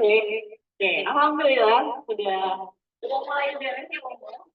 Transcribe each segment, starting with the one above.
Oke, alhamdulillah sudah mulai beres ya, Bang.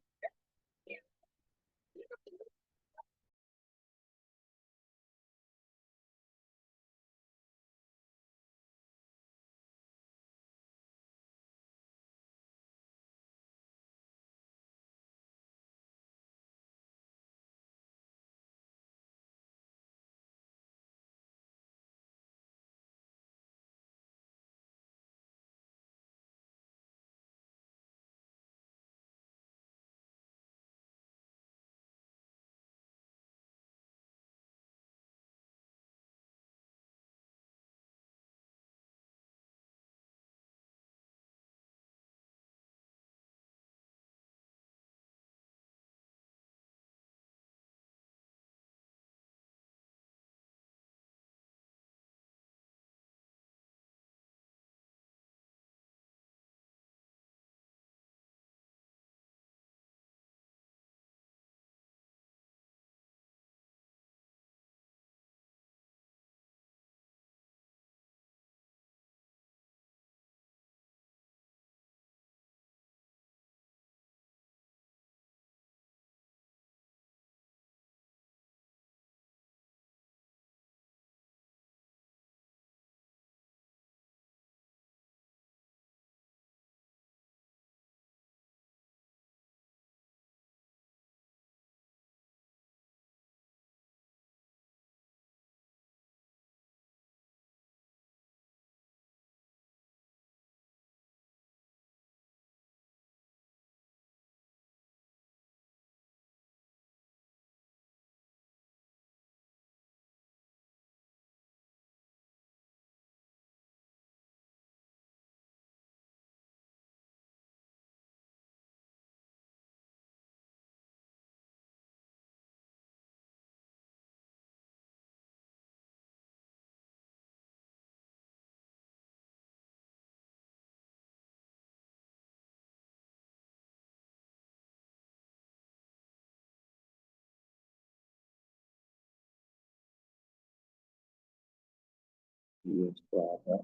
Video suara,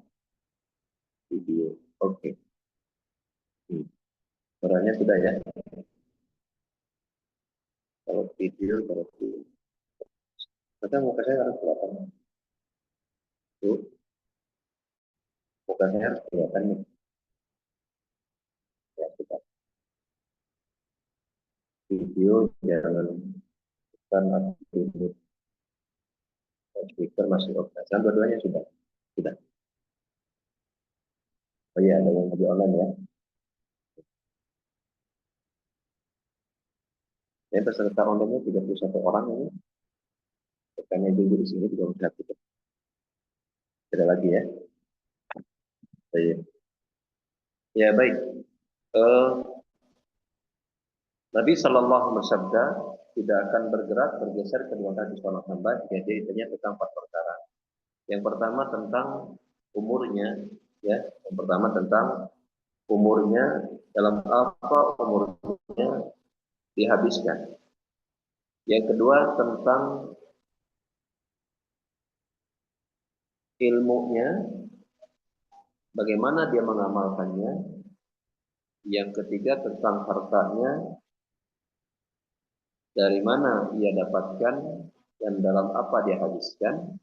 video. Oke. Suaranya sudah ya. Kalau video berarti. Maka muka saya harus kelihatan. Tuh, muka saya harus kelihatan nih. Ya, kita video jangan bukan aktif speaker masih oke. Nah, dua-duanya sudah. Sudah. Oh iya, ada yang lebih online ya. Ya, peserta online-nya 31 orang ini. Rekannya dulu di sini juga sudah kita. Ada lagi ya. Baik. Ya, baik. Eh, Nabi Shallallahu Alaihi Wasallam tidak akan bergerak bergeser kedua kaki seorang hamba jika dia ditanya tentang empat perkara. Yang pertama tentang umurnya, ya. Yang pertama tentang umurnya, dalam apa umurnya dihabiskan. Yang kedua tentang ilmunya, bagaimana dia mengamalkannya. Yang ketiga tentang hartanya, dari mana ia dapatkan dan dalam apa dia habiskan.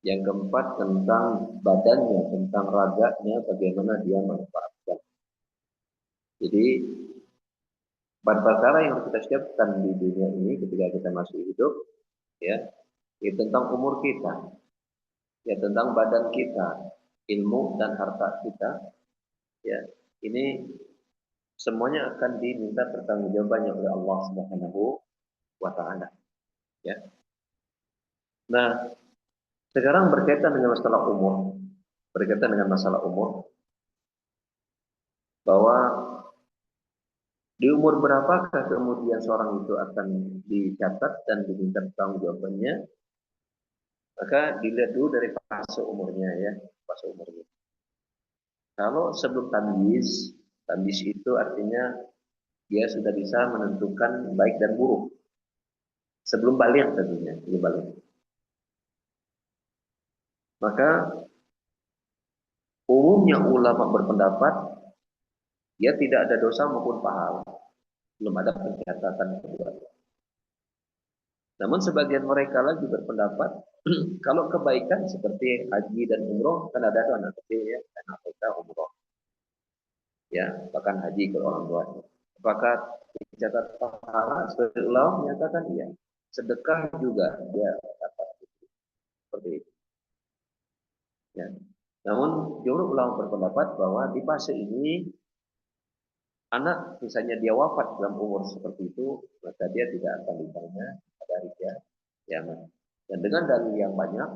Yang keempat tentang badannya, tentang raganya, bagaimana dia manfaatkan. Jadi empat perkara yang harus kita siapkan di dunia ini ketika kita masih hidup, ya, itu tentang umur kita, ya, tentang badan kita, ilmu dan harta kita, ya. Ini semuanya akan diminta pertanggungjawabannya oleh Allah Subhanahu wa taala, ya. Nah, sekarang berkaitan dengan masalah umur, bahwa di umur berapakah kemudian seorang itu akan dicatat dan diminta pertanggungjawabannya? Maka dilihat dulu dari fase umurnya, ya, fase umurnya. Kalau sebelum tamyiz, tamyiz itu artinya dia sudah bisa menentukan baik dan buruk. Sebelum balik tentunya, sebelum balik. Maka Umumnya ulama berpendapat dia tidak ada dosa maupun pahala, belum ada pencatatan kedua. Namun sebagian mereka lagi berpendapat kalau kebaikan seperti haji dan umroh kan ada tuh anak kecil ya, anak kita umroh, ya bahkan haji ke orang tua. Apakah dicatat pahala? Sebagai ulama menyatakan iya. Sedekah juga dia dapat seperti itu. Ya. Namun jumhur ulama berpendapat bahwa di fase ini anak misalnya dia wafat dalam umur seperti itu, maka dia tidak akan ditanya pada hari kiamat. Dan dengan dalil yang banyak,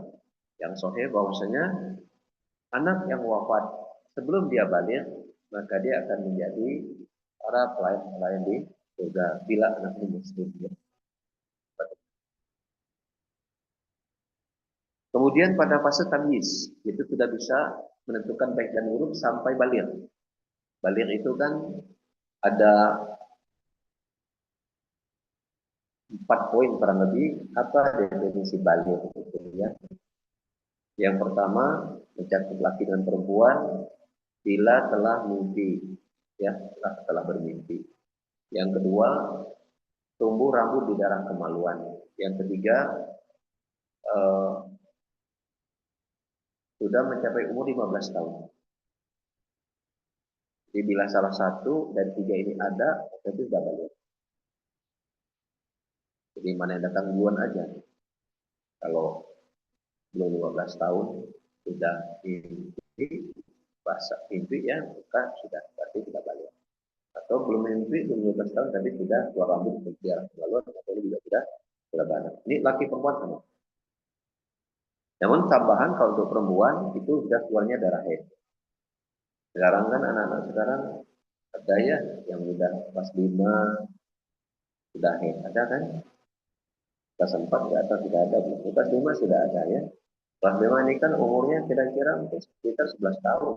yang sahih bahwasanya anak yang wafat sebelum dia balik, maka dia akan menjadi para pelayan-pelayan di surga bila anaknya muslim. Kemudian pada fase tamyiz, itu sudah bisa menentukan baik dan buruk sampai balik. Balik itu kan ada 4 poin kurang lebih apa definisi balik itu ya. Yang pertama mencakup laki dan perempuan bila telah mimpi, ya telah bermimpi. Yang kedua tumbuh rambut di daerah kemaluan. Yang ketiga eh, sudah mencapai umur 15 tahun. Jadi bila salah satu dan tiga ini ada, itu sudah balik. Jadi mana yang datang duluan aja. Kalau belum 15 tahun sudah mimpi, bahasa mimpi ya, maka sudah berarti tidak balik. Atau belum mimpi, belum 15 tahun, tapi sudah keluar rambut di daerah kemaluan, atau juga sudah balik. Ini laki perempuan sama. Namun tambahan kalau untuk perempuan itu sudah keluarnya darah haid. Sekarang kan anak-anak sekarang ada ya yang sudah kelas 5 sudah haid, ada kan? Kelas 4 ke atas tidak ada, kelas 5 sudah ada ya. Kelas 5 ini kan umurnya kira-kira mungkin sekitar 11 tahun.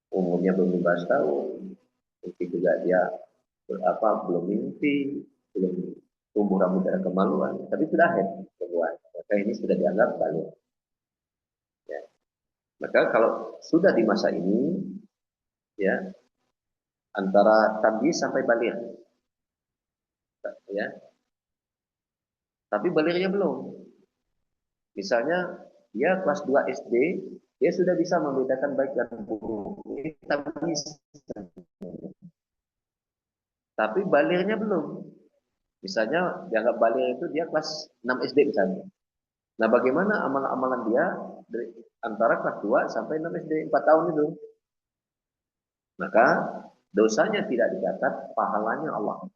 Umurnya belum 15 tahun. Mungkin juga dia belum mimpi, belum tumbuh rambut dan kemaluan, tapi sudah haid perempuan. Maka ini sudah dianggap balik. Ya. Maka kalau sudah di masa ini, ya antara tamyiz sampai balik, ya. Tapi baliknya belum. Misalnya dia kelas 2 SD, dia sudah bisa membedakan baik dan buruk. Ini tamyiz. Tapi baliknya belum. Misalnya dianggap balik itu dia kelas 6 SD misalnya. Nah, bagaimana amalan-amalan dia dari antara kelas 2 sampai 6 SD 4 tahun itu? Maka dosanya tidak dicatat, pahalanya Allah.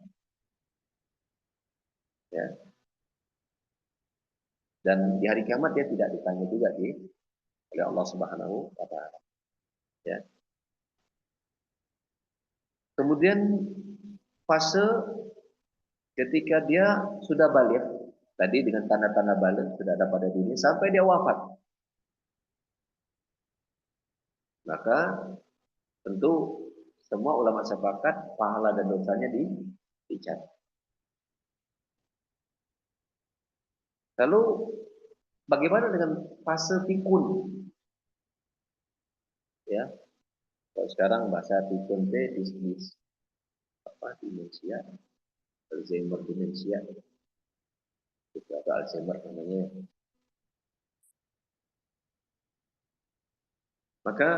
Ya. Dan di hari kiamat dia tidak ditanya juga oleh Allah Subhanahu wa taala. Ya. Kemudian fase ketika dia sudah balik, tadi dengan tanda-tanda balik sudah ada pada diri sampai dia wafat. Maka tentu semua ulama sepakat pahala dan dosanya dicatat. Lalu bagaimana dengan fase pikun? Ya, kalau sekarang bahasa pikun bisnis apa demensia, Alzheimer demensia, itu ada Alzheimer namanya. Maka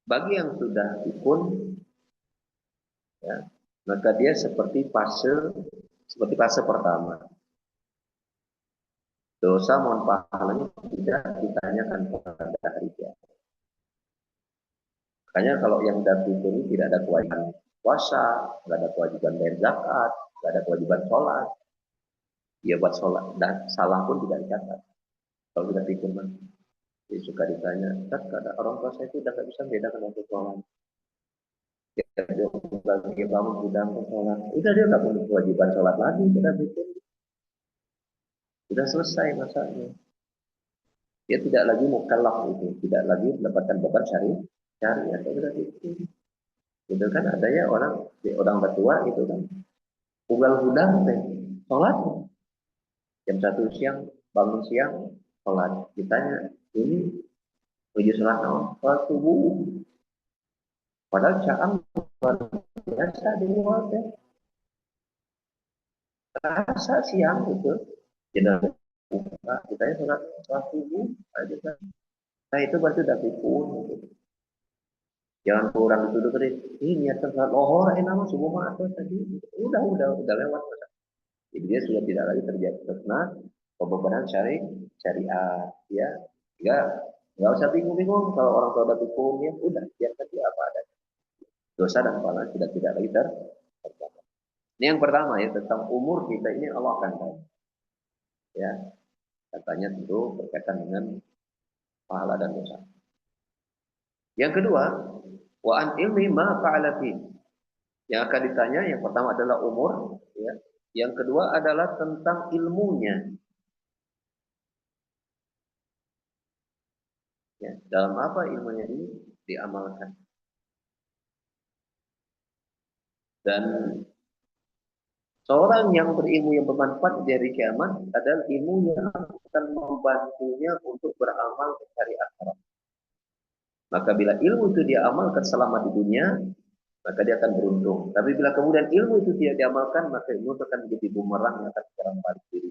bagi yang sudah pikun, ya, maka dia seperti fase pertama. Dosa mohon pahalanya tidak ditanyakan pada hari kiamat. Makanya kalau yang sudah pikun ini tidak ada kewajiban puasa, nggak ada kewajiban bayar zakat, nggak ada kewajiban sholat. Dia buat sholat dan salah pun tidak dicatat. Kalau sudah pikun mah, dia suka ditanya, kan ada orang tua saya itu udah nggak bisa bedakan waktu sholat. Dia bagi kamu sudah sholat, udah dia nggak punya kewajiban sholat lagi, sudah pikun, sudah selesai masanya. Dia tidak lagi mukallaf itu, tidak lagi mendapatkan beban syariat, sudah pikun. Itu kan ada ya orang tua itu kan ugal hudang teh sholat jam 1 siang bangun siang sholat, ditanya ini Menuju sholat sholat subuh. Padahal caang luar biasa di luar ya. Rasa siang gitu. Tidak buka, kita sholat subuh aja kan. Nah itu berarti udah pikun. Gitu. Jangan kurang dituduh tadi. Ini niatan sholat lohor, nama subuh mah atau tadi. Udah lewat. Jadi dia sudah tidak lagi terjadi fitnah pembebanan syariat ya. Nggak usah bingung-bingung kalau orang tua udah pikun ya udah biarkan dia apa adanya. Dosa dan pahala sudah tidak lagi tercapai. Ini yang pertama ya tentang umur kita ini Allah akan tahu. Ya, katanya tentu berkaitan dengan pahala dan dosa. Yang kedua, wa an ilmi ma fa'ala fi. Yang akan ditanya yang pertama adalah umur, ya. Yang kedua adalah tentang ilmunya. Ya, dalam apa ilmunya ini diamalkan. Dan seorang yang berilmu yang bermanfaat dari kiamat adalah ilmu yang akan membantunya untuk beramal mencari akhirat. Maka bila ilmu itu dia amalkan selama di dunia, maka dia akan beruntung. Tapi bila kemudian ilmu itu tidak diamalkan, maka ilmu itu akan menjadi bumerang yang akan menyerang balik diri.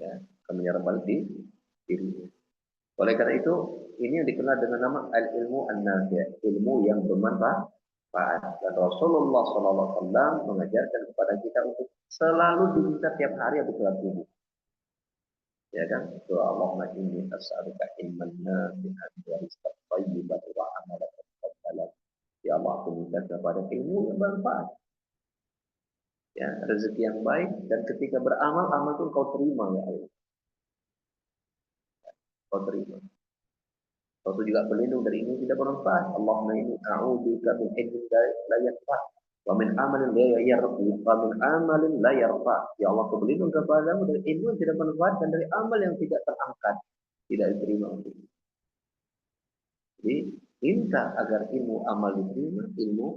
Ya, akan menyerang balik diri. Oleh karena itu, ini yang dikenal dengan nama al-ilmu an-nafi', ilmu yang bermanfaat. Dan Rasulullah SAW mengajarkan kepada kita untuk selalu diminta tiap hari habis sholat subuh. Ya kan? Doa Allahumma inni as'aluka ilman nafi'an wa rizqan thayyiban wa amalan mutaqabbalan. Ya Allah, aku minta kepada ilmu yang bermanfaat. Ya, rezeki yang baik dan ketika beramal amal itu kau terima ya Allah. Kau terima. Kau juga berlindung dari ilmu tidak bermanfaat. Allahumma inni a'udzubika min ilmin la yanfa' wa min amalin la yarfa wa min amalin la yarfa. Ya Allah, aku berlindung kepadamu dari ilmu yang tidak bermanfaat dan dari amal yang tidak terangkat, tidak diterima untuk. Jadi minta agar ilmu amal diterima, ilmu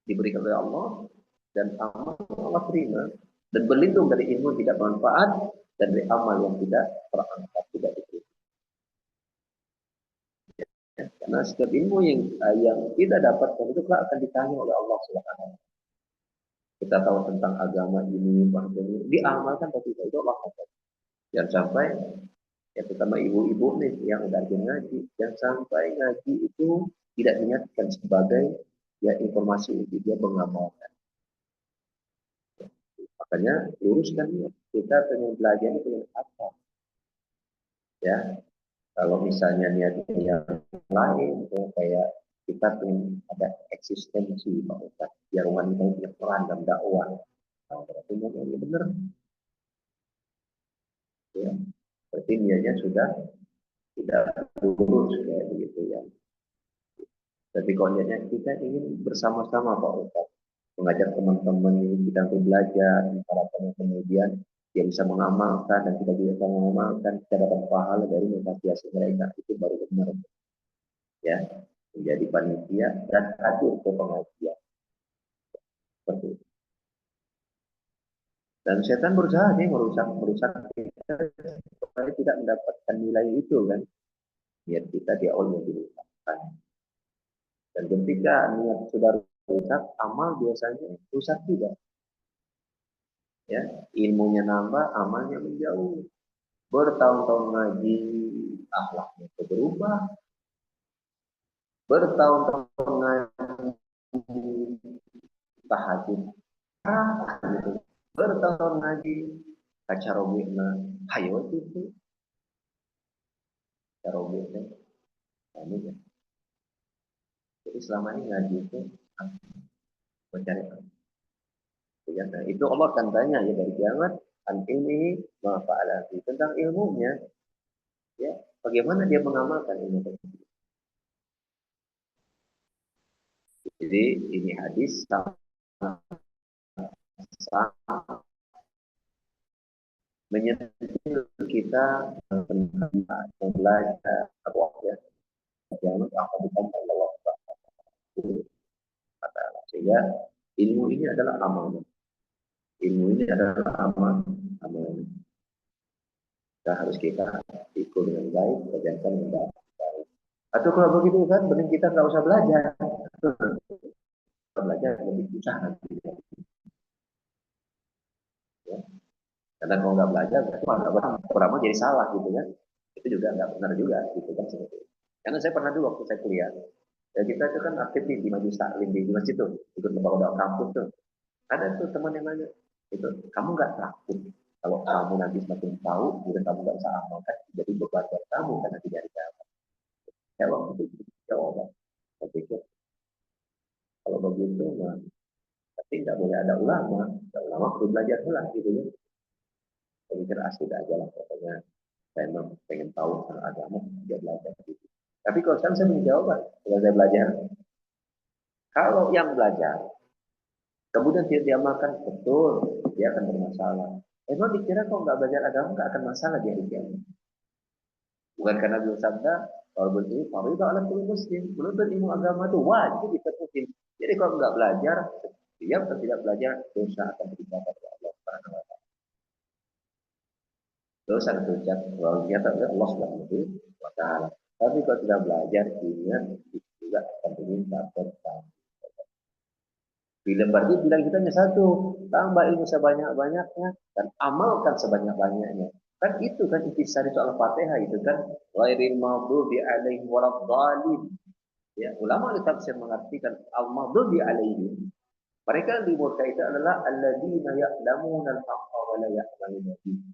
diberikan oleh Allah dan amal Allah terima dan berlindung dari ilmu yang tidak bermanfaat dan dari amal yang tidak terangkat, tidak diterima. Ya, karena setiap ilmu yang kita dapatkan itu akan ditanya oleh Allah Subhanahu. Kita tahu tentang agama ini, bahasa ini, diamalkan tapi itu Allah akan. Jangan sampai ya terutama ibu-ibu nih yang udah ngaji, jangan sampai ngaji itu tidak dinyatakan sebagai ya informasi untuk dia mengamalkan. Makanya luruskan ya, kita pengen belajar itu dengan apa? Ya, kalau misalnya niatnya yang lain, kayak kita pengen ada eksistensi Pak Ustaz, biar wanita punya peran dalam dakwah. Nah, berarti ini benar. Ya, berarti niatnya sudah tidak lurus kayak begitu ya. Tapi kalau niatnya kita ingin bersama-sama Pak Ustaz, mengajak teman-teman ini kita untuk belajar, para kemudian dia bisa mengamalkan dan kita juga bisa mengamalkan, kita dapat pahala dari motivasi mereka, itu baru benar ya, menjadi panitia dan hadir ke pengajian seperti itu. Dan setan berusaha nih merusak kita supaya tidak mendapatkan nilai itu kan, niat kita di awalnya dirusakkan. Dan ketika niat sudah rusak, amal biasanya rusak juga. Ya, ilmunya nambah, amalnya menjauh. Bertahun-tahun ngaji, akhlaknya berubah. Bertahun-tahun ngaji, tahajud, gitu. Bertahun ngaji, kacarobina, hayo itu, carobina, ini ya. Jadi selama ini ngaji itu mencari ya, nah, itu Allah akan tanya ya dari kiamat an ini mafa'alati tentang ilmunya ya bagaimana dia mengamalkan ilmu tersebut. Jadi ini hadis sama menyentuh kita tentang belajar ya jangan apa bukan Allah sehingga ilmu ini adalah amal. Ilmu ini adalah amal. harus kita ikut dengan baik, kerjakan dengan baik. Atau kalau begitu kan, benar kita nggak usah belajar. Belajar lebih susah nanti. Ya. Karena kalau nggak belajar, berarti beramal jadi salah gitu kan. Itu juga nggak benar juga gitu kan seperti itu. Karena saya pernah dulu waktu saya kuliah, ya kita itu kan aktif di majelis taklim di masjid tuh, ikut lembaga kampus tuh. Ada tuh teman yang nanya, itu kamu nggak takut kalau kamu nanti semakin tahu, kemudian kamu nggak bisa amalkan, jadi beban buat kamu karena tidak dijawab. Saya waktu itu jawaban, saya pikir kalau begitu, nah, tapi nggak boleh ada ulama, ada ulama perlu belajar pula gitu ya. Saya pikir asli aja lah pokoknya. Saya memang pengen tahu tentang agama, dia belajar gitu. Tapi kalau sekarang saya menjawab, kalau saya belajar, kalau yang belajar kemudian tidak diamalkan, betul, dia akan bermasalah. Emang dikira kok nggak belajar agama nggak akan masalah di hari kiamat? Bukan karena beliau sabda, kalau begitu, faridah ala kulli muslim, menuntut ilmu agama itu wajib kita muslim. Jadi kalau nggak belajar, dia atau tidak belajar, dosa akan dicatat oleh Allah Subhanahu wa taala. Dosa akan dicatat oleh Allah Subhanahu wa taala. Tapi kalau tidak belajar, ingat itu juga akan diminta bertanggung. Bila berarti bilang kita hanya satu, tambah ilmu sebanyak-banyaknya dan amalkan sebanyak-banyaknya. Kan itu kan intisari itu Al-Fatihah itu kan ghairil maghdubi alaihim waladdallin. Ya, ulama di tafsir mengartikan al-maghdubi alaihim. Mereka yang dimurkai itu adalah alladzina ya'lamuna al-haqqa wa la ya'maluna bihi.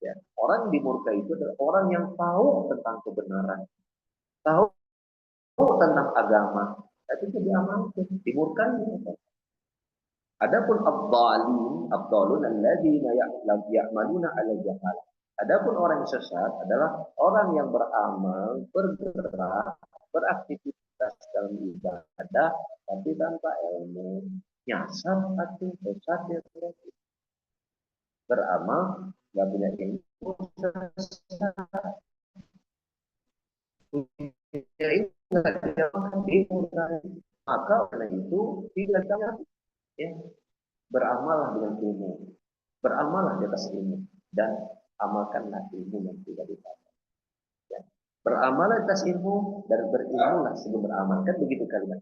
Ya, orang dimurkai itu adalah orang yang tahu tentang kebenaran, tahu tentang agama, tapi tidak diamalkan, dimurkai. Adapun abdalun alladzina ya'maluna 'ala jahal. Adapun orang yang sesat adalah orang yang beramal, bergerak, beraktivitas dalam ibadah tapi tanpa ilmu. Nyasar atau sesat dia beramal nggak punya ilmu, maka oleh itu tidak sangat ya, beramallah dengan ilmu. Beramallah di atas ilmu dan amalkanlah ilmu yang tidak didapat. Ya. Beramallah di atas ilmu dan berilmulah sebelum beramal. Kan begitu kalimat.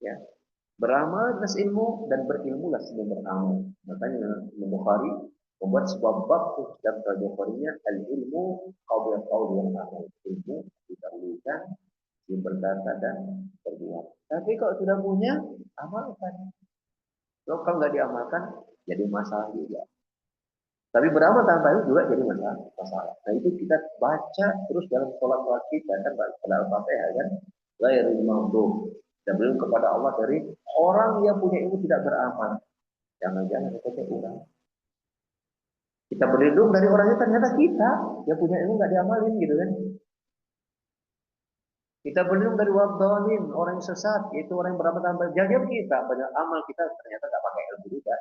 Ya. Beramal atas ilmu dan berilmulah sebelum beramal. Makanya Imam Bukhari membuat sebuah bab dalam Sahih Bukhari-nya al-ilmu qabla qaul wal amal. Ilmu didahulukan sebelum berkata dan berbuat. Tapi kalau sudah punya, amalkan. Kalau nggak diamalkan, jadi masalah juga. Tapi beramal tanpa itu juga jadi masalah. Nah itu kita baca terus dalam sholat kita kan pada Al-Fatihah kan. Ghairil maghdub. Dan belum kepada Allah dari orang yang punya ilmu tidak beramal. Jangan-jangan kita ulang. Kita berlindung dari orangnya ternyata kita yang punya ilmu nggak diamalin gitu kan. Kita berlindung dari wadhanin, orang yang sesat, yaitu orang yang beramal tanpa jaga kita. Banyak amal kita ternyata nggak pakai ilmu juga.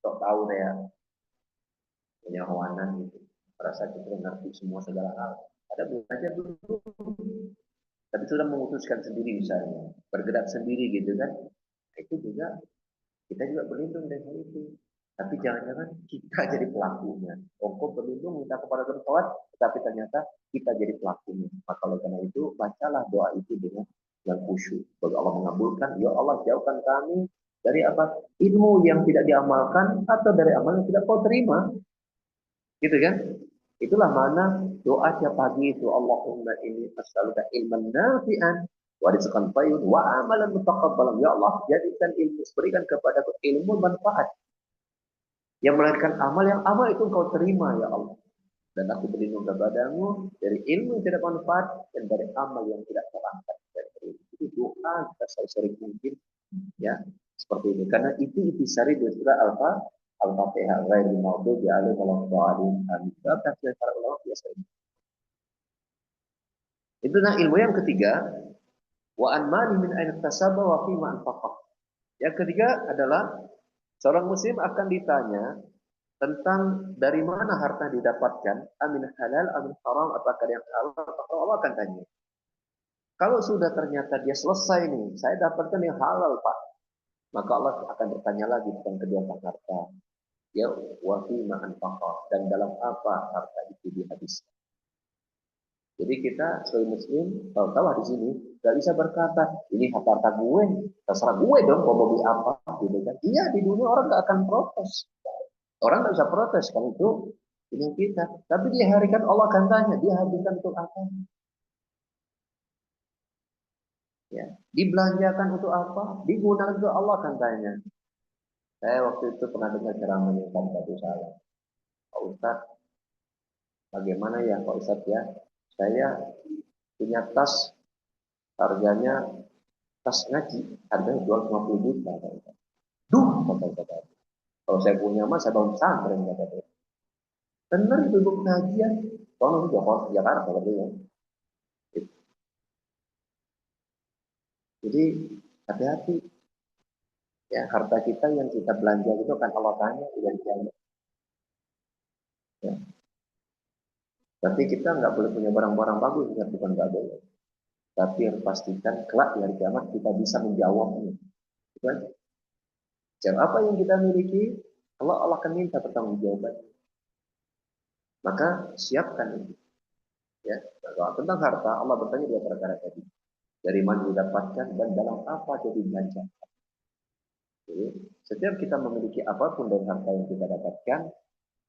Kok tahu ya, punya hawanan gitu. Merasa kita mengerti semua segala hal. Ada belajar dulu. Tapi sudah memutuskan sendiri misalnya, bergerak sendiri gitu kan. Itu juga kita juga berlindung dari hal itu. Tapi jangan-jangan kita jadi pelakunya. Engkau berlindung minta kepada Tuhan, tetapi ternyata kita jadi pelakunya. Maka oleh karena itu, bacalah doa itu dengan khusyuk. Bagi Allah mengabulkan, ya Allah jauhkan kami dari apa? Ilmu yang tidak diamalkan atau dari amal yang tidak kau terima. Gitu kan? Itulah mana doa tiap pagi itu Allahumma inni as'aluka ilman nafi'an wa rizqan thayyib wa amalan mutaqabbalan. Ya Allah, jadikan ilmu, berikan kepadaku ilmu manfaat yang melahirkan amal itu kau terima ya Allah. Dan aku berlindung kepadamu dari ilmu yang tidak manfaat dan dari amal yang tidak terangkat dari ilmu. Itu doa kita sering mungkin ya seperti ini karena itu intisari dari surah Al-Fatihah ghairil maghdubi alaihim waladdallin. Amin. Tafsir para ulama biasa ini. Itu nah ilmu yang ketiga, wa an mali min aina tasaba wa fi ma anfaqah. Yang ketiga adalah seorang muslim akan ditanya tentang dari mana harta didapatkan, amin halal, amin haram, apakah yang halal, atau Allah akan tanya. Kalau sudah ternyata dia selesai nih, saya dapatkan yang halal Pak, maka Allah akan bertanya lagi tentang kedua harta. Ya, wa fi ma anfaqa, dan dalam apa harta itu dihabiskan. Jadi kita sebagai muslim, tahu-tahu di sini nggak bisa berkata ini harta gue, terserah gue dong mau beli apa, gitu kan? Iya, di dunia orang nggak akan protes, orang nggak bisa protes kalau itu ini kita. Tapi di hari kan Allah akan tanya, dia habiskan untuk apa? Ya, dibelanjakan untuk apa? Digunakan untuk Allah akan tanya. Saya waktu itu pernah dengar ceramahnya satu salah. Pak Ustadz, bagaimana ya Pak Ustadz ya? Saya punya tas, harganya tas ngaji, harganya 250 juta. Duh, kata-kata. Kalau saya punya mas, saya bangun pesantren, kata-kata. Benar itu ibu pengajian. Tolong juga Jakarta, katanya. Jadi, hati-hati. Ya, harta kita yang kita belanja itu kan Allah tanya, yang kiamat. Ya. Tapi kita nggak boleh punya barang-barang bagus, ya, bukan nggak boleh. Tapi yang pastikan kelak di hari kiamat kita bisa menjawabnya. Bukan? Apa yang kita miliki, Allah akan minta pertanggungjawaban. Maka siapkan itu. Ya, kalau tentang harta, Allah bertanya dua perkara tadi. Dari mana didapatkan dan dalam apa jadi belanja. Jadi, setiap kita memiliki apapun dari harta yang kita dapatkan,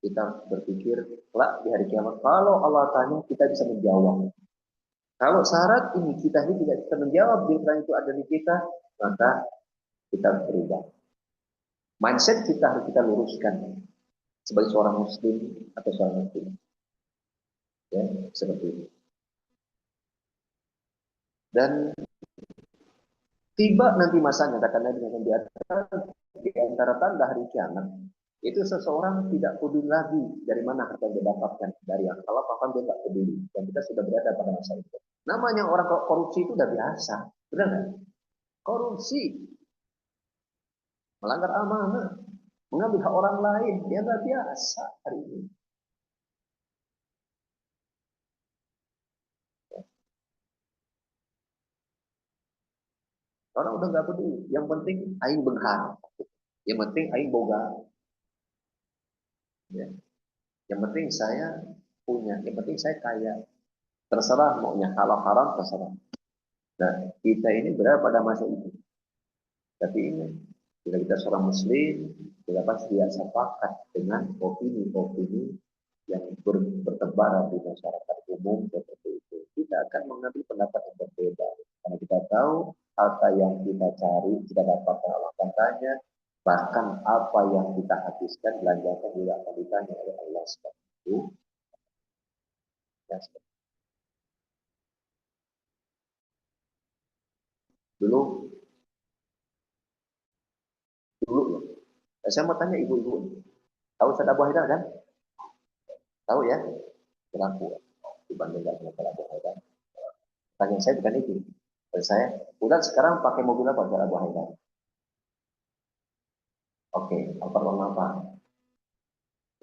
kita berpikir, kelak di hari kiamat, kalau Allah tanya, kita bisa menjawab. Kalau syarat ini kita ini tidak bisa menjawab, bila itu ada di kita, maka kita harus berubah. Mindset kita harus kita luruskan sebagai seorang muslim atau seorang muslim. Ya, seperti itu. Dan tiba nanti masanya, kata Nabi yang di antara tanda hari kiamat, itu seseorang tidak peduli lagi dari mana harta yang dia dapatkan dari yang salah, bahkan dia tidak peduli. Dan kita sudah berada pada masa itu. Namanya orang korupsi itu udah biasa, benar nggak? Korupsi, melanggar amanah, mengambil hak orang lain, dia nggak biasa hari ini. Orang udah nggak peduli. Yang penting aing benghar, yang penting aing boga, ya. Yang penting saya punya, yang penting saya kaya. Terserah maunya halal haram, terserah. Nah, kita ini berada pada masa itu. Tapi ini, bila kita seorang muslim, kita pasti dia sepakat dengan opini-opini yang bertebaran di masyarakat umum seperti itu. Kita akan mengambil pendapat yang berbeda. Karena kita tahu apa yang kita cari, kita dapat Allah akan tanya, bahkan apa yang kita habiskan, belanjakan juga akan ditanya oleh Allah seperti itu. Ya, dulu, dulu ya. Saya mau tanya ibu-ibu, tahu Ustaz Abu Haidar kan? Tahu ya? Berlaku dibandingkan dengan Abu Haidar. Tanya saya bukan itu. Dan saya, udah sekarang pakai mobil apa Ustaz Abu Haidar? Oke, apa warna apa?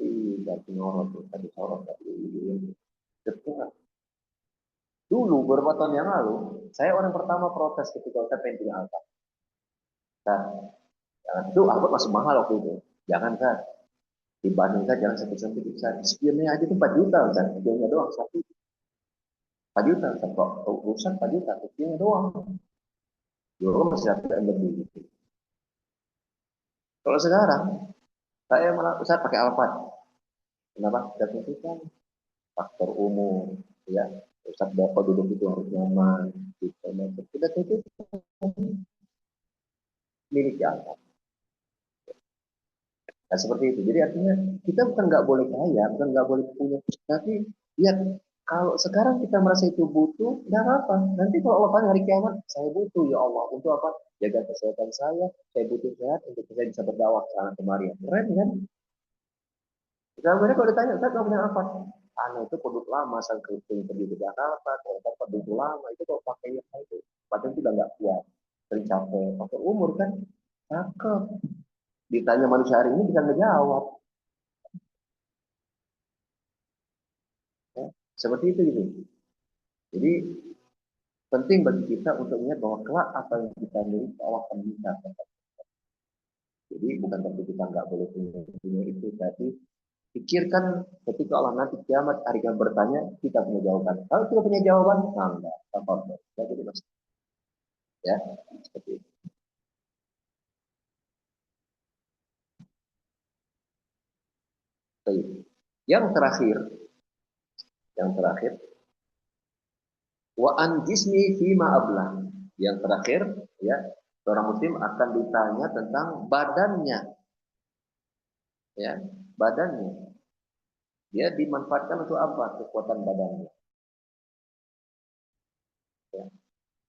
Dari Noro tuh, tadi sorot tadi. Betul. Dulu beberapa tahun yang lalu, saya orang pertama protes ketika saya pengen punya Alfa. Kan, jangan itu Alfa masih mahal waktu itu. Jangan kan, dibandingkan jangan sempit-sempit bisa. Spionnya aja tuh 4 juta, kan? Spionnya doang satu 4 juta, kan? Kok urusan 4 juta, spionnya doang. Dulu masih ada yang lebih. Kalau sekarang, saya malah saya pakai Alphard. Kenapa? Dan itu kan faktor umum, ya. Ustaz Bapak duduk itu harus nyaman, gitu. Sudah itu milik Alphard. Nah, seperti itu. Jadi artinya kita bukan nggak boleh kaya, bukan nggak boleh punya, tapi ya kalau sekarang kita merasa itu butuh, nggak apa-apa. Nanti kalau Allah tanya hari kiamat, saya butuh ya Allah untuk apa? Jaga kesehatan saya butuh sehat untuk saya bisa berdakwah ke sana kemari. Keren kan? Kemudian kalau ditanya, Ustaz kamu punya apa? Anu itu produk lama, saya pergi ke Jakarta, ternyata produk lama itu kalau pakainya itu, padahal itu udah nggak kuat, sering capek, faktor umur kan, cakep. Ditanya manusia hari ini bisa ngejawab. Ya. Seperti itu gitu. Jadi penting bagi kita untuk ingat bahwa kelak apa yang kita miliki Allah akan minta. Jadi bukan berarti kita nggak boleh punya itu, tapi pikirkan ketika Allah nanti kiamat hari yang bertanya, kita punya jawaban. Kalau tidak punya jawaban, nah enggak, apa-apa. Jadi mas, ya, seperti itu. Baik. Yang terakhir, yang terakhir, wa an jismi fima ablah. Yang terakhir, ya, seorang muslim akan ditanya tentang badannya, ya, badannya. Dia dimanfaatkan untuk apa kekuatan badannya? Ya.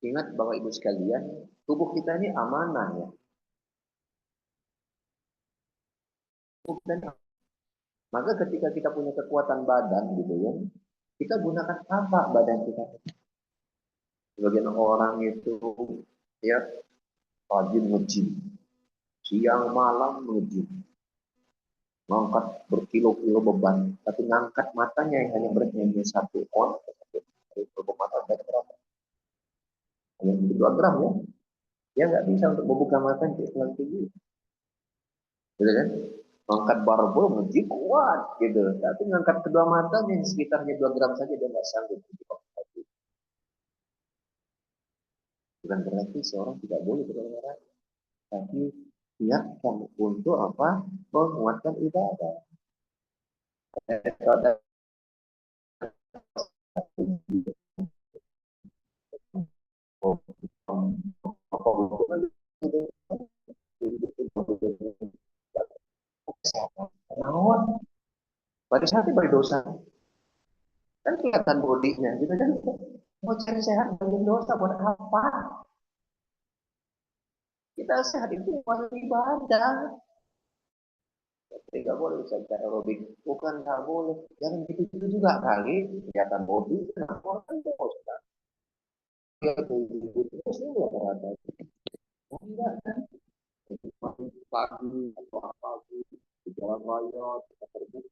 Ingat bahwa ibu sekalian, tubuh kita ini amanah ya. Maka ketika kita punya kekuatan badan gitu ya, kita gunakan apa badan kita? Sebagian orang itu ya rajin nge-gym, siang malam nge-gym, ngangkat berkilo-kilo beban, tapi ngangkat matanya yang hanya beratnya 1 on, satu mata berat berapa? Hanya 2 gram ya. Dia nggak bisa untuk membuka mata untuk setengah tinggi, gitu kan? Ngangkat barbel nge-gym kuat gitu, tapi ngangkat kedua matanya yang sekitarnya 2 gram saja dia nggak sanggup. Bukan berarti seorang tidak boleh berolahraga, tapi niatkan untuk apa? Menguatkan ibadah. Pada saat itu berdosa, kan kelihatan bodinya, gitu kan? Mau cari sehat banyak dosa buat apa? Kita sehat itu buat ibadah. Tidak boleh saja aerobik, bukan nggak boleh. Jangan gitu juga kali, kelihatan bodi, kenapa orang dosa? Ya, itu semua berada. Enggak kan? Pagi atau apa di jalan raya kita terbukti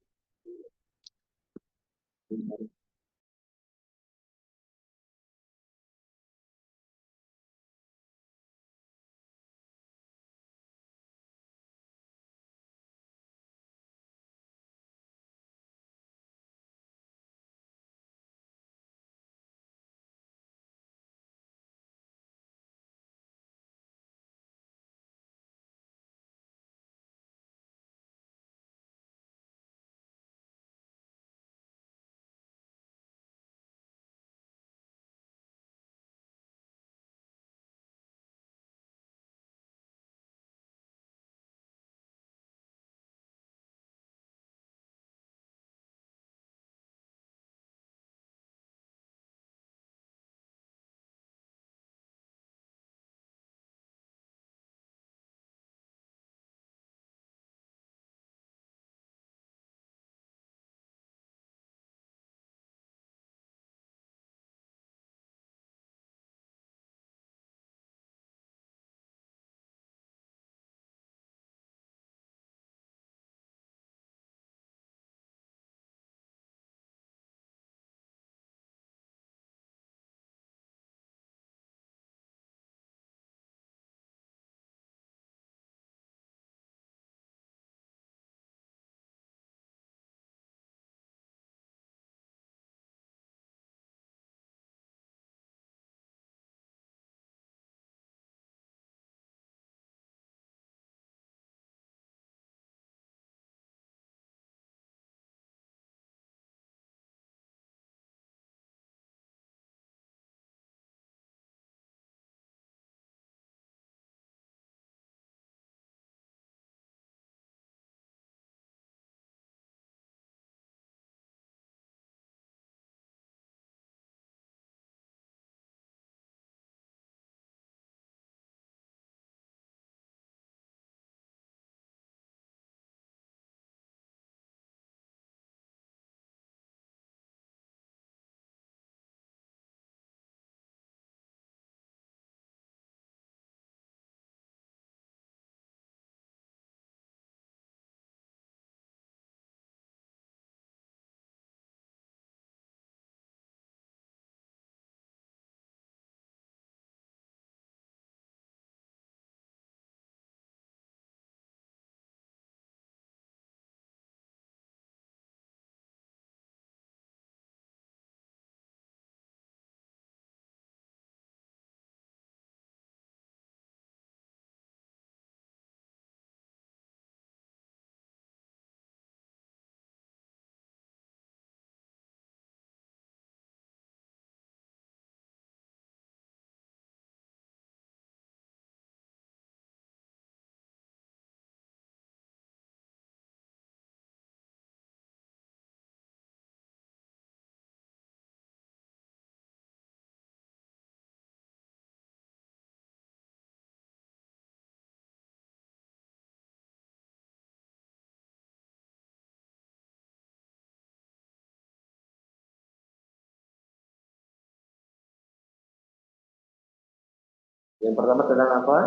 Yang pertama tentang apa?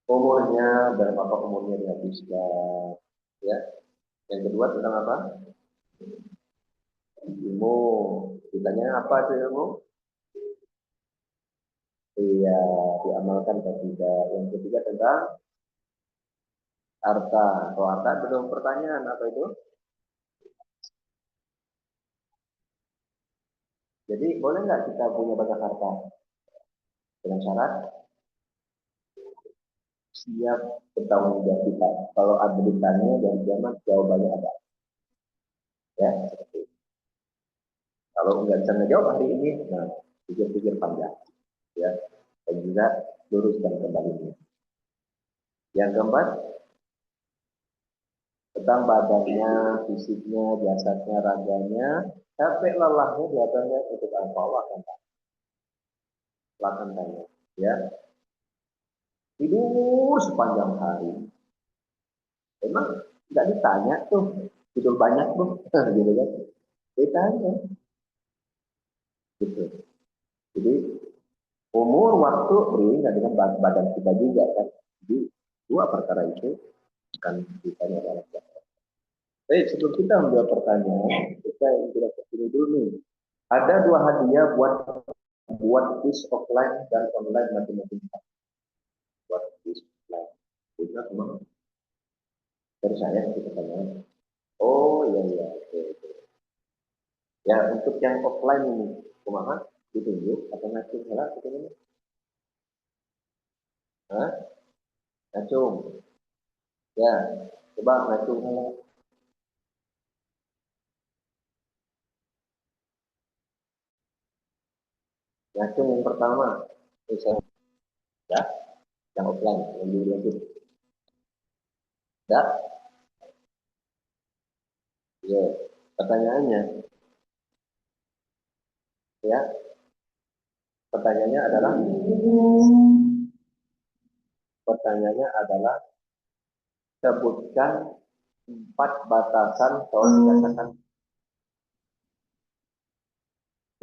Umurnya, berapa umurnya dihabiskan. Ya. Yang kedua tentang apa? Ilmu. Ditanya apa itu ilmu? Iya, diamalkan atau tidak. Yang ketiga tentang harta. Kalau harta belum pertanyaan apa itu? Jadi boleh nggak kita punya banyak harta? Dengan syarat siap bertanggung jawab kita. Kalau ada ditanya dan zaman jawabannya ada. Ya, seperti itu. Kalau nggak bisa ngejawab hari ini, nah pikir-pikir panjang. Ya, dan juga luruskan kembali. Yang keempat, tentang badannya, fisiknya, jasadnya, raganya, capek lelahnya biasanya untuk apa? Akan tanya. Ya, tidur sepanjang hari. Emang nggak ditanya tuh, tidur banyak tuh, gitu kan? Ditanya, gitu. Jadi umur, waktu beriringan dengan badan kita juga kan. Jadi dua perkara itu akan ditanya oleh kita. Baik, sebelum kita menjawab pertanyaan, kita yang tidak terpilih dulu nih. Ada dua hadiah buat quiz offline dan online matematika. Buat quiz offline. Itu memang dari saya kita tanya. Oh iya iya. Oke, oke. Ya untuk yang offline ini, kumaha ditunjuk atau ngacung salah itu ini? Hah? Ngacung. Ya, coba ngacung salah. Ngacung yang pertama. Misalnya, ya, yang offline, yang di. Ya, ya. Pertanyaannya, ya, pertanyaannya adalah, pertanyaannya adalah sebutkan 4 batasan seorang dikatakan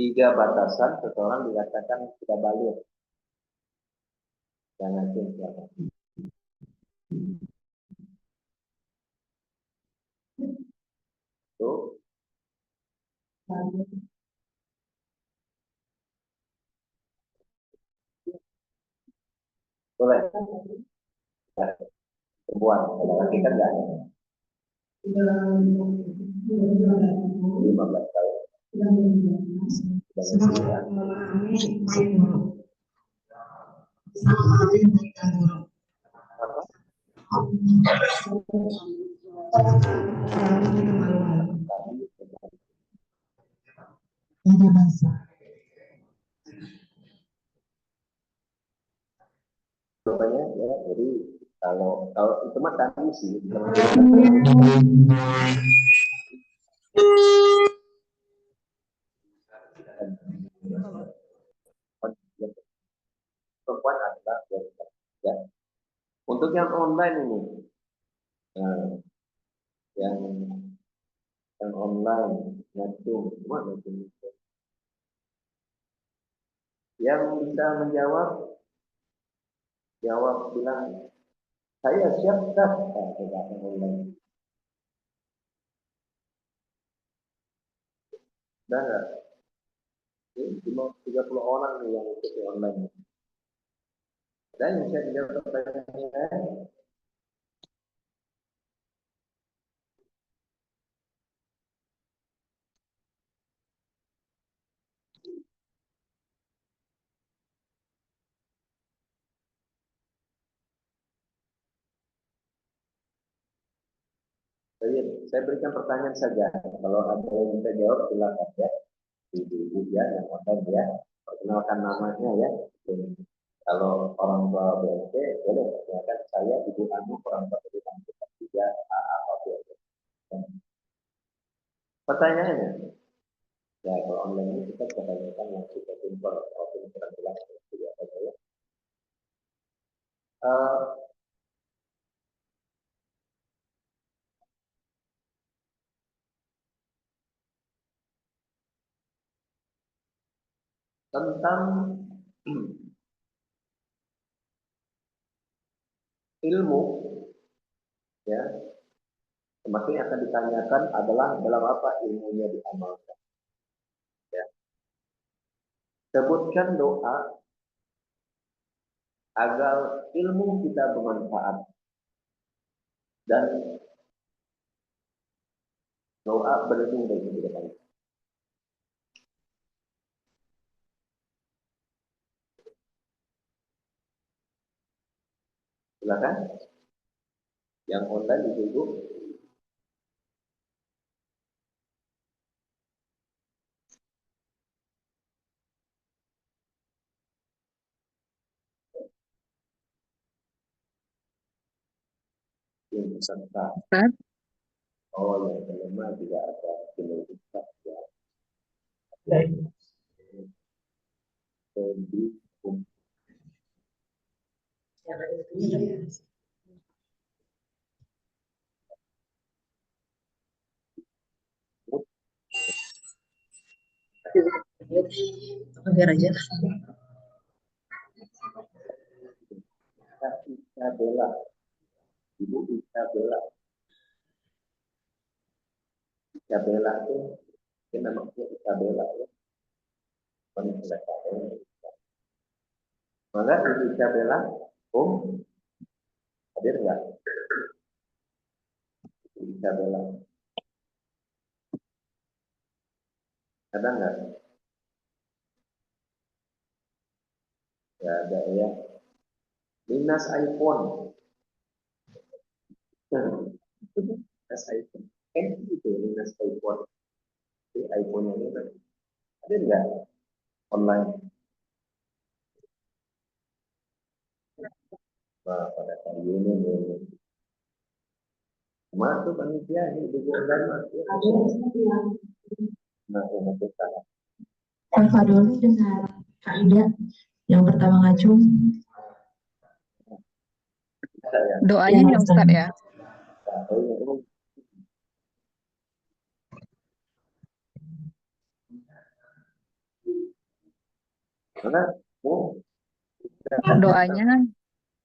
3 batasan seseorang dikatakan tidak balik. Jangan siapa. Tuh, boleh. Ya, perempuan, kalau laki kan nggak ada. 15 tahun. Sudah memahami baik buruk. Memahami baik dan buruk. Ada bahasa. Contohnya ya, jadi kalau itu mah tadi sih. Perempuan adalah ya. Untuk yang online ini, nah, yang online ngacung, semua ngacung. Yang bisa menjawab, jawab bilang saya siap tak? Nah, online. Dan cuma 30 orang nih yang ikut online. Dan yang saya menjawab pertanyaannya, saya berikan pertanyaan saja. Kalau ada yang bisa jawab, silakan ya. Ibu-ibu ya, yang online ya. Perkenalkan namanya ya. Kalau orang tua BLT, boleh perkenalkan saya Ibu Anu, orang tua BLT 3 AA BLT. Pertanyaannya, ya kalau online ini kita bisa tanyakan yang sudah simpel, kalau ini kurang jelas, tidak apa ya. Tentang ilmu, ya, semakin akan ditanyakan adalah dalam apa ilmunya diamalkan. Ya. Sebutkan doa agar ilmu kita bermanfaat dan doa berlindung dari kejelekan. Silakan. Yang online ditutup. Yang peserta. Oh, yang kelima juga ada penulisan ya. Jadi, biar aja. Isabella, Ibu Isabella. Isabella itu kita namanya Isabella ya. Maka Ibu Isabella, hadir nggak? Ibu Isabella, ada nggak? Ya ada ya. Minus iPhone. Minus iPhone. Itu minus iPhone. Jadi iPhone-nya ini ada nggak online? Nah, pada hari ini masuk panitia ini di online masuk. Nah, ini kita. Eva dulu dengan Kak Ida yang pertama ngacung. Doanya ya Ustadz ya.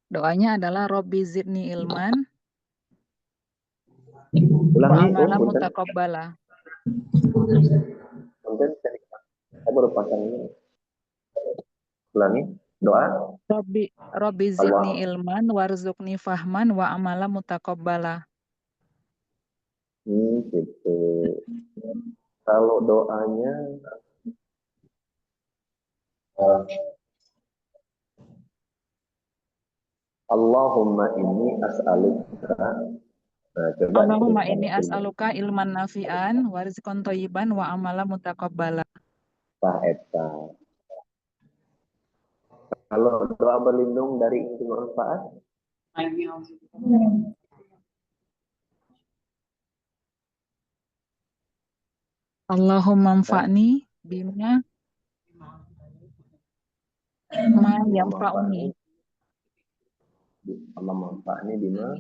Doanya adalah Robbi zidni ilman wa amala mutaqabbala. Mungkin saya baru pasang ini. Ulangi doa. Robbi zidni ilman warzuqni fahman wa amala mutaqabbala. Gitu. Kalau doanya Allahumma inni as'aluka. Allahumma inni as'aluka ilman nafi'an wa rizqan thayyiban wa amala mutaqabbala. Kalau doa berlindung dari inti manfaat, Allahumma anfa'ni bima ma yanfa'uni. Allah manfaatnya bima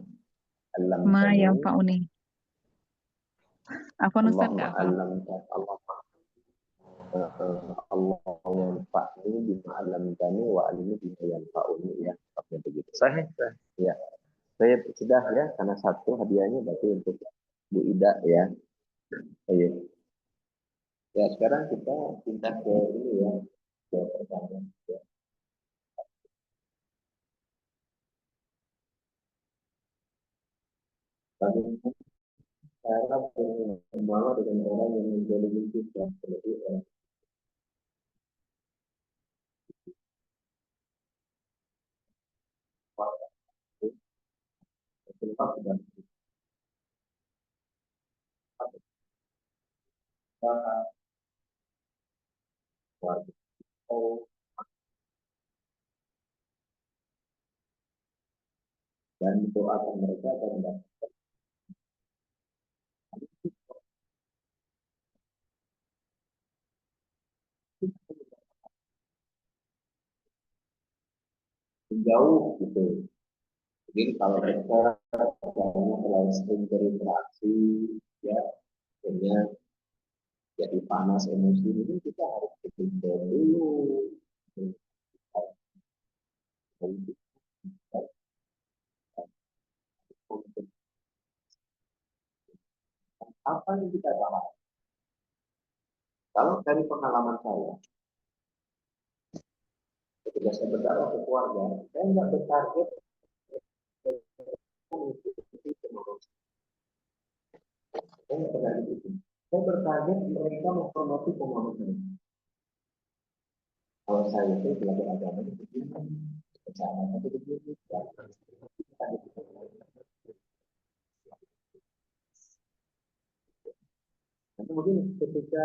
alam Ma yanfa'uni. Apa Ustaz enggak apa? Allah yanfa'ni bima alamtani wa alimi bima yanfa'uni ya. Seperti begitu. Sahih. Ya. Saya sudah ya karena satu hadiahnya berarti untuk Bu Ida ya. Ayo. Ya sekarang kita pindah ke ini ya. Ke pertanyaan ya. Bagaimana cara bermuamalah dengan orang yang menjadi kita seperti orang dan dan doakan mereka akan mendapat jauh gitu. Mungkin kalau mereka terlalu sering berinteraksi ya, akhirnya jadi panas emosi, ini kita harus berpikir dulu. Apa yang kita bahas? Kalau dari pengalaman saya, ketika saya berdakwah ke keluarga, saya nggak bertarget mengikuti pengurus. Saya nggak bertarget itu. Saya bertarget mereka menghormati pengurus ini. Kalau saya itu belajar agama itu begini, bersama itu begini, nanti mungkin ketika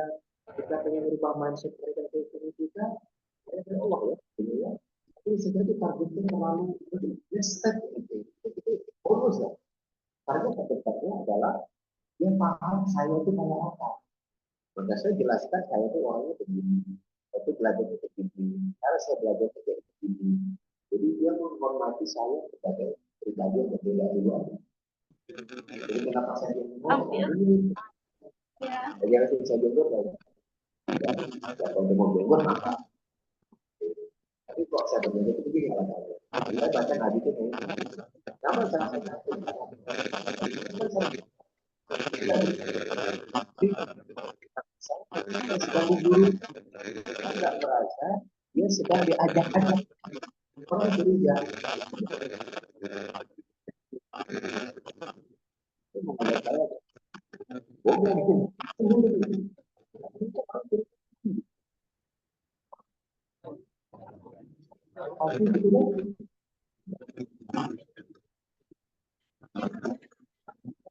kita pengen merubah mindset mereka ke kita, saya Allah ya, ini ya. Tapi sebenarnya targetnya terlalu step itu bonus ya. Target terdekatnya adalah dia paham saya itu kayak apa. Maka saya jelaskan saya itu orangnya begini, saya itu belajar begini, cara saya belajar begini. Jadi dia menghormati saya sebagai pribadi yang berbeda juga. Jadi kenapa saya bilang ini? Jadi harus saya jenggot ya. Kalau dia mau jenggot maka. Tapi kok saya berjenggot itu begini alasannya. Saya baca hadis itu kayak nama saya sedang guru tidak merasa dia sedang diajak-ajak orang berujar itu menghadap saya bohong pasti gitu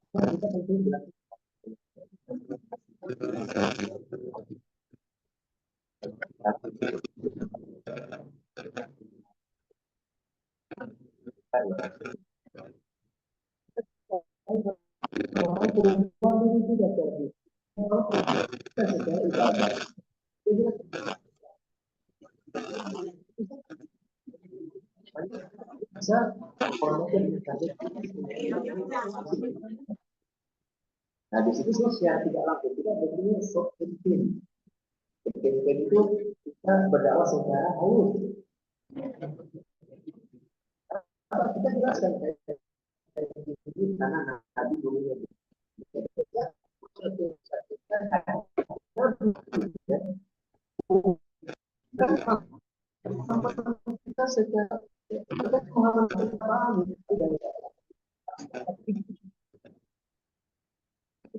kita penting bilang orang perempuan itu tidak jadi orang perempuan secara ibadah bisa hormatnya dikasih. Nah di situ saya secara tidak langsung kita bentuknya soft campaign. Campaign itu kita berdakwah secara halus. Kita jelaskan karena tadi dulunya kita secara kita pengalaman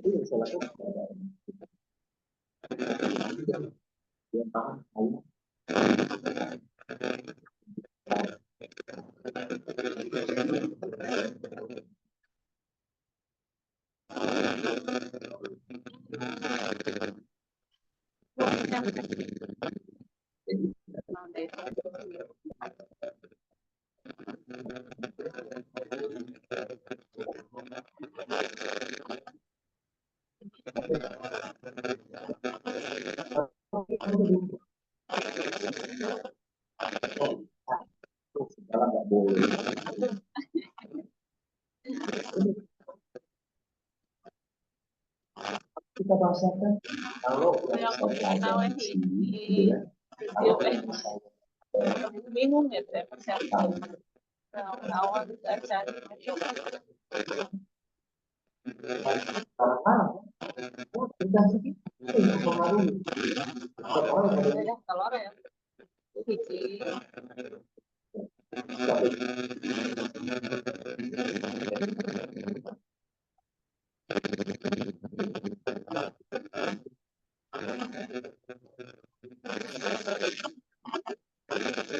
itu yang saya lakukan. Dia paham segala nggak boleh. Kita bahasakan kalau minum ya awal acara sudah sedikit mempengaruhi orang yang telur ya biji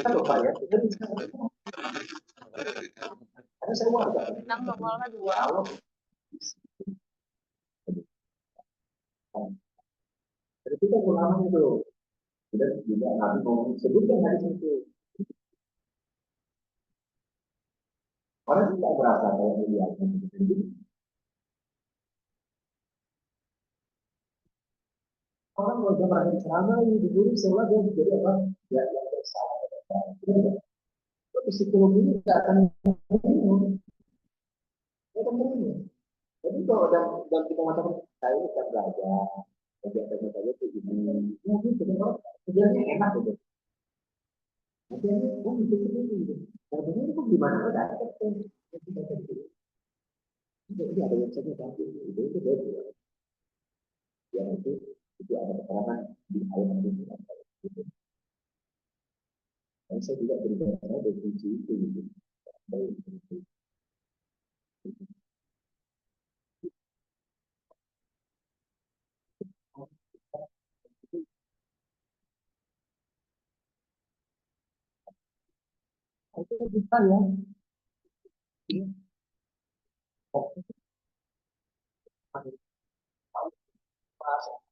kita lupa ya kita bisa karena saya warga nang normalnya dua jadi kita ulama itu tidak tidak nabi ngomong sebutkan hadis itu orang tidak berasa kalau melihatnya begitu. Orang kalau dia merasa ceramah di guru seolah dia menjadi apa ya yang bersalah tapi psikologi ini tidak akan bingung akan bingung jadi kalau dalam kita mengatakan saya ini kan belajar kegiatan saya itu begini mungkin sebenarnya enak gitu nanti ini oh itu begini dan begini itu gimana ada itu ada yang saya tahu itu beda Yang itu ada keterangan di ayat itu. Dan saya juga berbicara dari kunci itu gitu. Baik, itu. Itu bisa ya.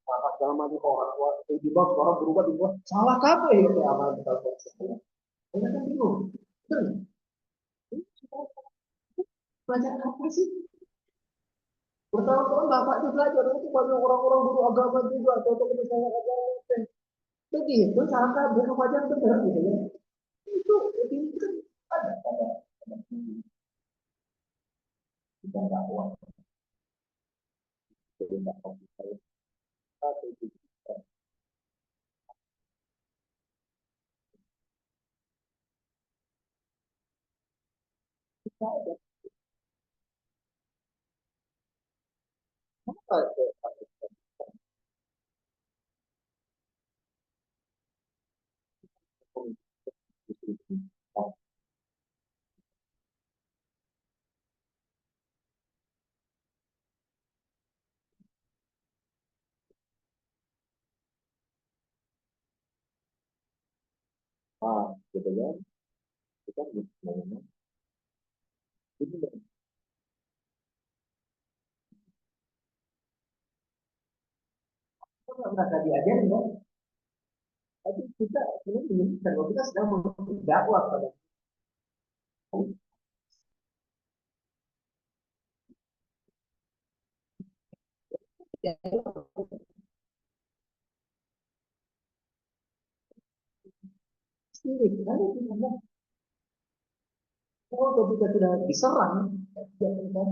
Agama di orang di bawah orang berubah di bawah salah kapan ya itu amal kita lakukan. Saya kan bingung. Betul nggak? Belajar apa sih? Pertama-tama bapak itu belajar itu banyak orang-orang guru agama juga atau misalnya agama. Jadi itu salah kabar belajar benar gitu ya. Itu kan ada kita dakwah jadi dakwah kita itu kita ada gitu ya kita gimana itu nggak merasa diajarin ya tapi kita sebenarnya kalau kita sedang dakwah pada spirit kan itu memang kalau kita sudah diserang ya kita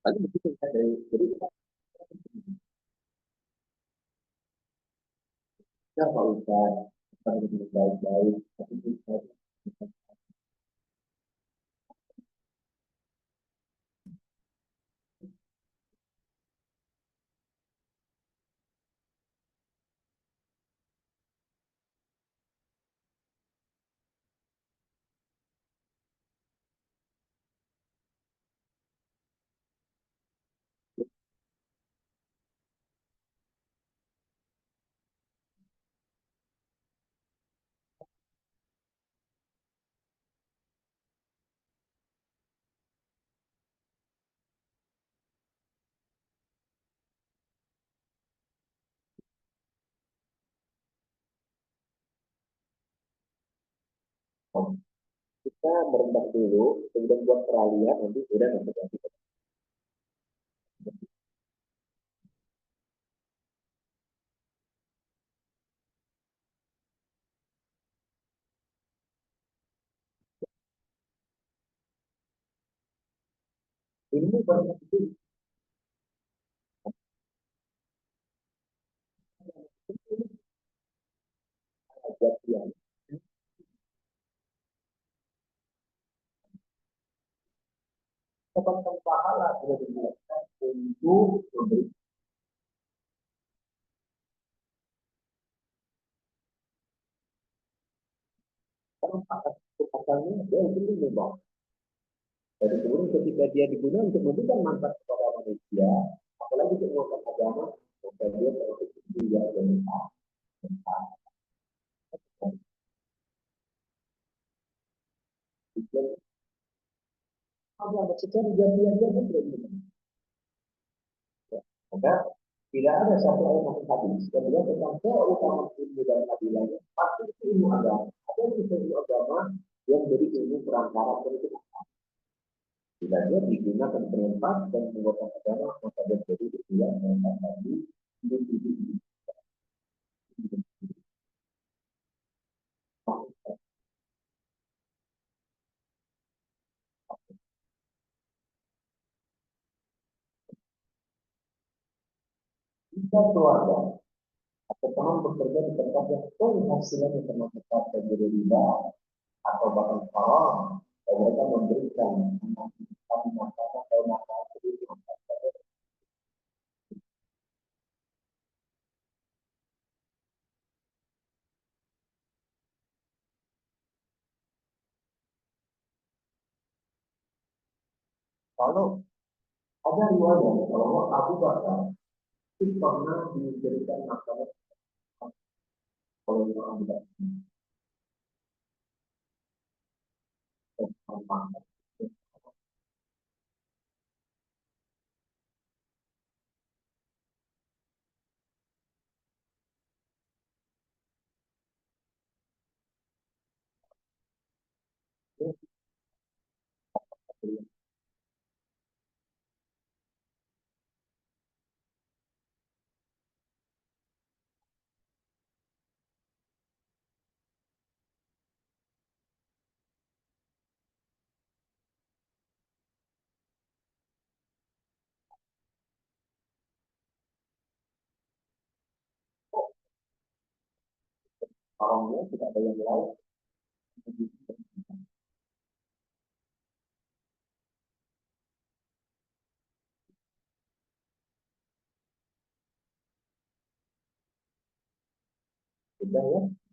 tadi begitu kan dari jadi kita Pak Ustaz kita baik-baik tapi kita kita merendah dulu kemudian buat peralihan nanti udah nanti Ilmu banyak itu ajar yang mendapatkan pahala sudah dilakukan untuk memberi orang pasalnya dia itu memang. Dan kemudian ketika dia digunakan untuk memberikan manfaat kepada manusia, apalagi untuk melakukan agama, maka dia terus juga dan ada secara jadian dia pun tidak bisa. Maka tidak ada satu ayat yang hadis yang bilang tentang keutamaan ilmu dan fadilahnya. Pasti itu ilmu agama. Ada ilmu agama yang beri ilmu perantara berikut. Bila dia digunakan berempat dan menguatkan agama, maka dia jadi yang mengatakan tadi hidup. Jika keluarga atau teman bekerja di tempat yang penghasilannya termasuk dari riba atau bahkan haram, dan mereka memberikan makanan atau makanan itu, kalau ada riwayat bahwa Abu Bakar itu pernah diberikan makanan oleh Abu Bakar dan makan. Haramnya tidak ada yang lain. Sudah ya.